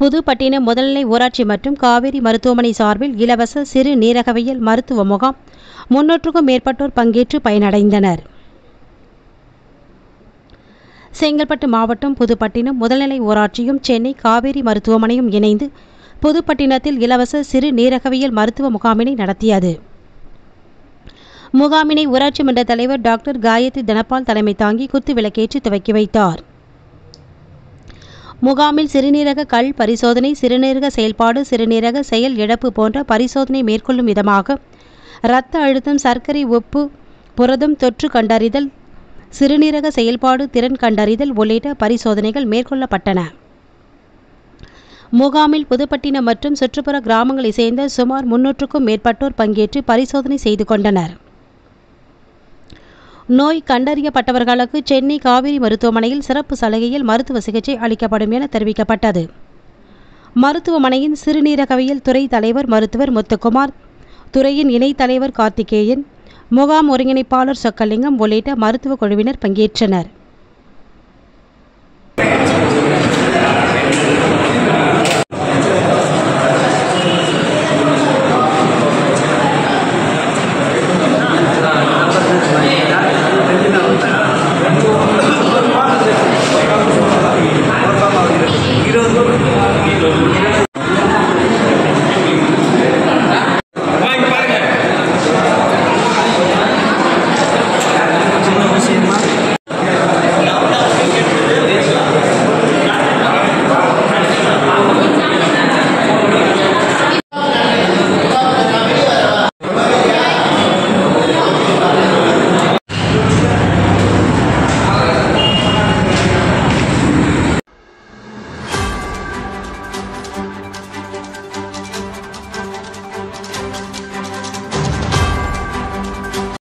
புதுப்பட்டினம் முதல்நிலை ஊராட்சி மற்றும் காவேரி மருத்துவமனை சார்பில் இலவச சிறு நீரகவியல் மருத்துவ முகாம் 300க்கும் மேற்பட்டோர் பங்கேற்று பயனடைந்தனர். செங்கல்பட்டு மாவட்டம் புதுப்பட்டினம் முதல்நிலை ஊராட்சியும் சென்னை காவேரி மருத்துவமனையும் இணைந்து புதுப்பட்டினத்தில் இலவச சிறு நீரகவியல் மருத்துவ முகாமினை நடத்தியது. முகாமினை ஊராட்சி மன்ற தலைவர் டாக்டர் காயத்ரி தனபால் தலைமை தாங்கி குத்து விளக்கேற்றி துவக்கி வைத்தார். முகாமில் சிறுநீரக கல் பரிசோதனை, சிறுநீரக செயல்பாடு, சிறுநீரக செயல் இழப்பு போன்ற பரிசோதனை மேற்கொள்ளும் விதமாக இரத்த அழுத்தம், சர்க்கரை, உப்பு, புரதம் தொற்று கண்டறிதல், சிறுநீரக செயல்பாடு திறன் கண்டறிதல் உள்ளிட்ட பரிசோதனைகள் மேற்கொள்ளப்பட்டன. முகாமில் புதுப்பட்டினம் மற்றும் சுற்றுப்புற கிராமங்களை சேர்ந்த சுமார் 300க்கும் மேற்பட்டோர் பங்கேற்று பரிசோதனை செய்து கொண்டனர். நோய் கண்டறியப்பட்டவர்களுக்கு சென்னை காவேரி மருத்துவமனையில் சிறப்பு சலுகையில் மருத்துவ சிகிச்சை அளிக்கப்படும் என தெரிவிக்கப்பட்டது. மருத்துவமனையின் சிறுநீரகவியல் துறை தலைவர் மருத்துவர் முத்துக்குமார், துறையின் இணைத் தலைவர் கார்த்திகேயன், முகாம் ஒருங்கிணைப்பாளர் சொக்கலிங்கம் உள்ளிட்ட மருத்துவ குழுவினர் பங்கேற்றனர்.